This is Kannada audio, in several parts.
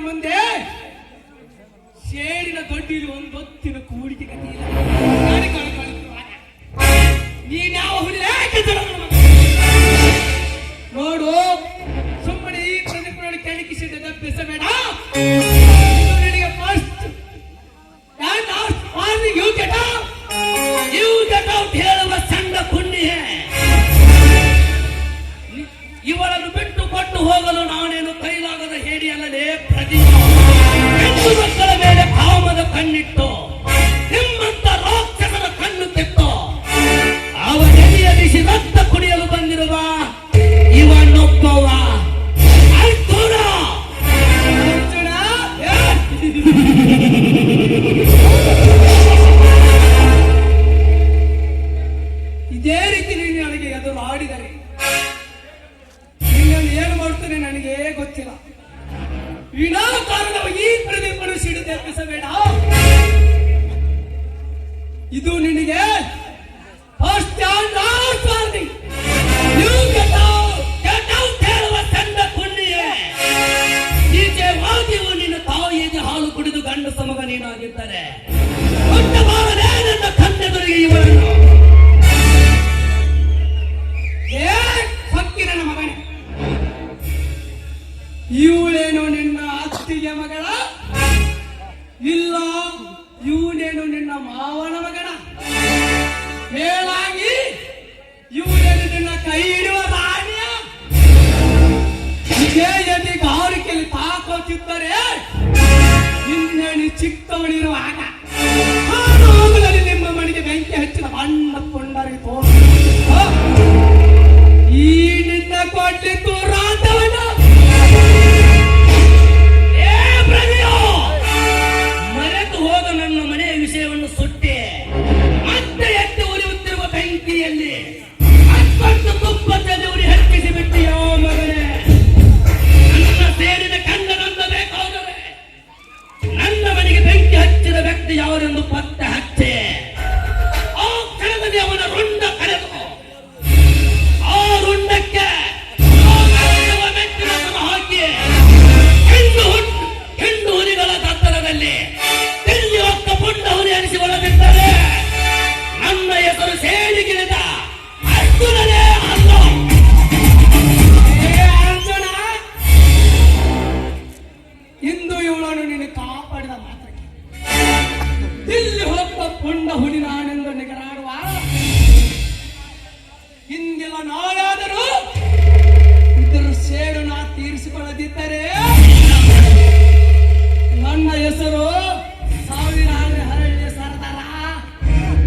ಮುಂದೆ ಶೇರಿನ ದೊಡ್ಡಿಲಿ ಒಂದು ಹೊತ್ತಿನ ಕೂಡಿಕೆ ಕಥೆ ಇಲ್ಲ. ನೀನ್ಯಾವ ಹುಲಿ ನೋಡು, ಸುಮ್ಮನೆ ಈ ಪ್ರದೀಪನಲ್ಲಿ ಕೆಣಕಿಸಿದ ತಪ್ಪಿಸಬೇಡ. ನಿನಗೆ ಫಸ್ಟ್ ಯು ಗೆಟ್ ಔಟ್ ಹೇಳುವ ಸಣ್ಣ ಪುಣ್ಯ. ಇವಳನ್ನು ಬಿಟ್ಟು ಕೊಟ್ಟು ಹೋಗಲು ನಾನೇನು ಕೈಲಾಗದ ಹೇಳಿ ಅಲ್ಲದೆ ಪ್ರದೀಪ. ಹೆಣ್ಣು ಮಕ್ಕಳ ಮೇಲೆ ಕಾಮದ ಕಣ್ಣಿಟ್ಟು ನಿಮ್ಮಂತ ರಾಕ್ಷಸನ ಕಣ್ಣು ತೆತ್ತು ಅವ ನೆನೆಯಲಿಸಿ ರಕ್ತ ಕುಡಿಯಲು ಬಂದಿರುವ ಇವನೊಬ್ಬವ ಅರ್ಜುನ. ಇದೇ ರೀತಿ ನೀನು ನನಗೆ ಎದುರು ಆಡಿದರೆ ನಿನ್ನನ್ನು ಏನು ಮಾಡ್ತಾನೆ ನನಗೆ ಗೊತ್ತಿಲ್ಲ. ವಿನಾಕಾರಣವಾಗಿ ಈ ಪ್ರದೀಪನ್ನು ಸಿಡಿದು ತೆಪ್ಪಿಸಬೇಡ. ಇದು ನಿನಗೆ first and last warning. You get out ಹೇಳುವ ಸಣ್ಣ ಪುಣ್ಯ. ನಿಜವಾಗಿಯೂ ನಿನ್ನ ತಾಯಿಗೆ ಹಾಲು ಕುಡಿದು ಗಂಡಸ ಮಗ ನೀನಾಗಿದ್ದಾರೆ. ಕೊಟ್ಟಬಾರದೆ ನನ್ನ ಕಣ್ಣೆದುರಿಗೆ ಇವರನ್ನು. ಹಕ್ಕಿನ ಮಗನೇ, ಇವಳೇನು ನಿನ್ನ ಅತ್ತಿಗೆ ಮಗಳ? ಇಲ್ಲ, ಇವನೇನು ನಿನ್ನ ಮಾವನ ಮಗನ? ಮೇಲಾಗಿ ಇವನೇನು ನಿನ್ನ ಕೈ ಹಿಡುವ ರಾಣಿಯ? ಇದೇ ಎದಿಗಾರಿಕೆಯಲ್ಲಿ ತಾಕೋತಿದ್ದರೆ ಇನ್ನೇನು ಚಿಕ್ಕವನಿರುವಾಗ ಆಮೇಲೆ ನಿಮ್ಮ ಮನೆಗೆ ಬೆಂಕಿ ಹಚ್ಚಿದ ಬಣ್ಣ ಕೊಂಡರಿಗೆ ತೋರಿಸ ಈ ನಿನ್ನ ಕೊಟ್ಟಿದ್ದು ರಾಧವನ. ಮರೆತು ಹೋದ ನನ್ನ ಮನೆಯ ವಿಷಯವನ್ನು ಸುಟ್ಟಿ ಮತ್ತೆ ಎತ್ತಿ ಉರಿಯುತ್ತಿರುವ ಬೆಂಕಿಯಲ್ಲಿ ಅಷ್ಟೊಂದು ತುಪ್ಪದಲ್ಲಿ ಉರಿ ಹಚ್ಚಿಸಿ ಬಿಟ್ಟಿಯೋ ಮಗನೇ. ನನ್ನ ಸೇರಿದ ಕಂಡನಂದ ಬೇಕಾದರೆ ನನ್ನ ಮನೆಗೆ ಬೆಂಕಿ ಹಚ್ಚಿದ ವ್ಯಕ್ತಿ ಯಾವರೆಂದು ಪತ್ತೆ ಹಚ್ಚೆ ಆ ಕ್ಷಣದಲ್ಲಿ ಅವನ ರುಂಡ ಕರೆದು ಆ ರುಂಡಕ್ಕೆ ಹಾಕಿ ಹೆಣ್ಣು ಹುಲಿಗಳ ತತ್ತರದಲ್ಲಿ ತಿಲ್ಲಿ ಹೊಕ್ಕ ಪುಂಡ ಹುಲಿ ಅನಿಸಿ ಒಳಗಿದ್ದಾರೆ. ನನ್ನ ಹೆಸರು ಸೇಡಿಗಿಳಿದ ಅರ್ಜುನನೇ ಅಲ್ಲ. ಅರ್ಜುನ, ಇಂದು ಇವಳನ್ನು ನೀನು ಕಾಪಾಡಿದ ಮಾತ್ರಕ್ಕೆ ತಿಲ್ಲಿ ಹೊಕ್ಕ ಪುಂಡ ಹುಲಿ ನಾನೆಂದು ನಿಗರಾಡುವ ಹಿಂದಿಲ್ಲ ನಾಳಾದರೂ ಇದರ ಸೇಡು ನಾ ತೀರಿಸಿಕೊಳ್ಳದಿದ್ದರೆ ನನ್ನ ಹೆಸರು ಸಾವಿರ ಹರಳಿಯ ಸರ್ದಾರ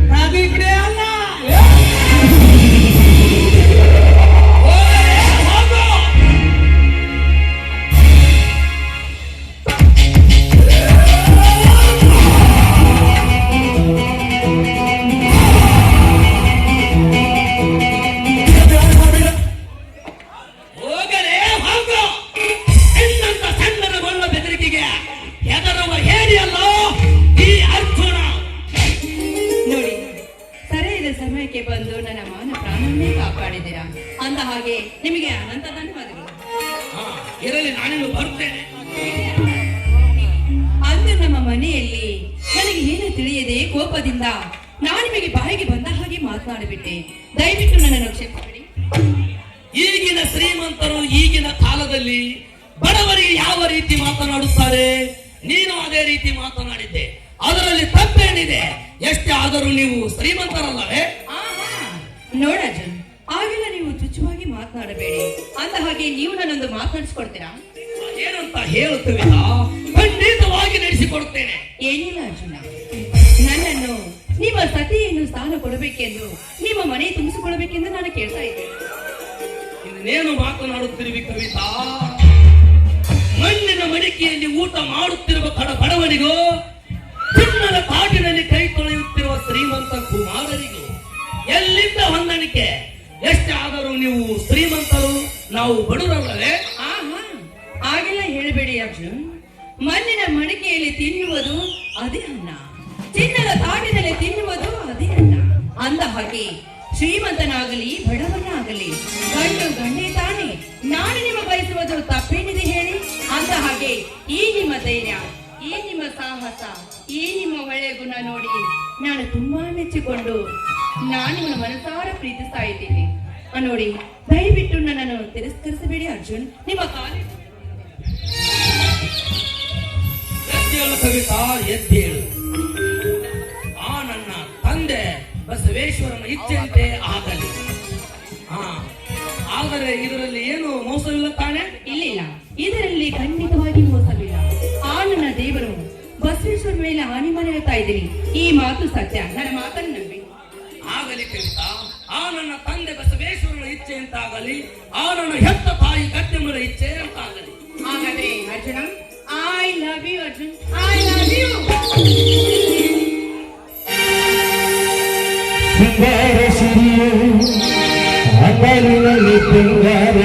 ಪ್ರದೀಪನೇ ಅಲ್ಲ. ಬಂದು ನನ್ನ ಮಾನ ಪ್ರಾಣವನ್ನೇ ಕಾಪಾಡಿದ್ದೀರಾ. ಅಂದ ಹಾಗೆ ನಿಮಗೆ ಅನಂತ ಧನ್ಯವಾದಗಳು. ಇರಲಿ, ನಾನೇನು ಬರ್ತೇನೆ. ಅಂದು ನಮ್ಮ ಮನೆಯಲ್ಲಿ ನನಗೆ ಏನು ತಿಳಿಯದೆ ಕೋಪದಿಂದ ನಾನು ನಿಮಗೆ ಬಾಯಿಗೆ ಬಂದ ಹಾಗೆ ಮಾತನಾಡಿಬಿಟ್ಟೆ. ದಯವಿಟ್ಟು ನನ್ನನ್ನು ಕ್ಷಮಿಸಬೇಡಿ. ಈಗಿನ ಶ್ರೀಮಂತರು ಈಗಿನ ಕಾಲದಲ್ಲಿ ಬಡವರಿಗೆ ಯಾವ ರೀತಿ ಮಾತನಾಡುತ್ತಾರೆ, ನೀನು ಅದೇ ರೀತಿ ಮಾತನಾಡಿದ್ದೆ. ಅದರಲ್ಲಿ ತಪ್ಪೇನಿದೆ? ಎಷ್ಟೇ ಆದರೂ ನೀವು ಶ್ರೀಮಂತರಲ್ಲವೇ? ನೋಡರ್ಜುನ್, ಆಗಿಲ್ಲ ನೀವು ತುಚ್ಛವಾಗಿ ಮಾತನಾಡಬೇಡಿ. ಅಂದ ಹಾಗೆ ನೀವು ನನ್ನೊಂದು ಮಾತನಾಡಿಸಿಕೊಡ್ತೀರಾ? ಏನಂತ ಹೇಳುತ್ತೇವೆ? ಖಂಡಿತವಾಗಿ ನಡೆಸಿಕೊಡುತ್ತೇನೆ. ಏನಿಲ್ಲ ಅರ್ಜುನ, ನನ್ನನ್ನು ನಿಮ್ಮ ಸತಿಯನ್ನು ಸ್ಥಾನ ಕೊಡಬೇಕೆಂದು ನಿಮ್ಮ ಮನೆ ತುಂಬಿಸಿಕೊಡಬೇಕೆಂದು ನಾನು ಕೇಳ್ತಾ ಇದ್ದೇನೆ. ಇನ್ನೇನು ಮಾತನಾಡುತ್ತಿರುವಿ ಕವಿತಾ? ಮಣ್ಣಿನ ಮಡಿಕೆಯಲ್ಲಿ ಊಟ ಮಾಡುತ್ತಿರುವ ಬಡವನಿಗೂ ಚಿನ್ನದ ತಾಟಿನಲ್ಲಿ ಕೈ ತೊಳೆಯುತ್ತಿರುವ ಶ್ರೀಮಂತ ಕುಮಾರರಿಗೂ ಎಲ್ಲಿಂದ ಹೊಂದಾಣಿಕೆ? ಎಷ್ಟಾದರೂ ನೀವು ಶ್ರೀಮಂತರು, ನಾವು ಬಡವರಲ್ಲವೇ? ಹಾಗೆಲ್ಲ ಹೇಳಬೇಡಿ ಅರ್ಜುನ್. ಮಣ್ಣಿನ ಮಡಿಕೆಯಲ್ಲಿ ತಿನ್ನುವುದು ಅದೇ ಅನ್ನ, ಚಿನ್ನದ ತಾಟಿನಲ್ಲಿ ತಿನ್ನುವುದು ಅದೇ ಅನ್ನ. ಅಂದ ಹಾಗೆ ಶ್ರೀಮಂತನಾಗಲಿ ಬಡವನಾಗಲಿ ಗಂಡು ಗಂಡೇ ತಾನೆ. ನಾನು ನಿಮ್ಮ ಬಯಸುವುದು ತಪ್ಪೇನಿದೆ ಹೇಳಿ? ಅಂದ ಹಾಗೆ ಈ ನಿಮ್ಮ ಧೈರ್ಯ, ಈ ನಿಮ್ಮ ಸಾಹಸ, ಈ ನಿಮ್ಮ ಒಳ್ಳೆಯ ಗುಣ ನೋಡಿ ನಾನು ತುಂಬಾ ಮೆಚ್ಚಿಕೊಂಡು ನಾನು ನಿಮ್ಮನ್ನು ಮನಸಾರ ಪ್ರೀತಿಸ್ತಾ ಇದ್ದೀನಿ. ನೋಡಿ, ದಯವಿಟ್ಟು ನನ್ನನ್ನು ತಿರಸ್ಕರಿಸಬೇಡಿ ಅರ್ಜುನ್. ನಿಮ್ಮ ಕಾಲಿಗೆ ಎದ್ದೇಳು ಕವಿತಾ, ಎದ್ದೇಳು. ಆ ನನ್ನ ತಂದೆ ಬಸವೇಶ್ವರನ ಇಚ್ಛೆಯಂತೆ ಆಗಲಿ. ಆದರೆ ಇದರಲ್ಲಿ ಏನು ಮೋಸವಿಲ್ಲ ತಾನೆ? ಇಲ್ಲ, ಇದರಲ್ಲಿ ಖಂಡಿತವಾಗಿ ಮೋಸವಿಲ್ಲ. ಆ ನನ್ನ ದೇವರು ಬಸವೇಶ್ವರ ಮೇಲೆ ಹಾನಿ ಮಾಡುತ್ತಾ ಇದ್ದೀನಿ. ಈ ಮಾತು ಸತ್ಯ, ನನ್ನ ಮಾತನ್ನು ನಂಬಿ. ಆಗಲಿ ಕವಿತಾ, ಆ ನನ್ನ ತಂದೆ ಬಸವೇಶ್ವರನ ಇಚ್ಛೆ ಅಂತಾಗಲಿ, ಆ ನನ್ನ ಹೆತ್ತ ತಾಯಿ ಗದ್ದೆಮ್ಮರ ಇಚ್ಛೆ ಅಂತಾಗಲಿ. ಹಾಗಾದ್ರೆ Arjuna, I love you Arjun, I love you. ಬಂಗಾರ ಸಿರಿಯು ಹಗಲಿನಲ್ಲಿ ಬಂಗಾರ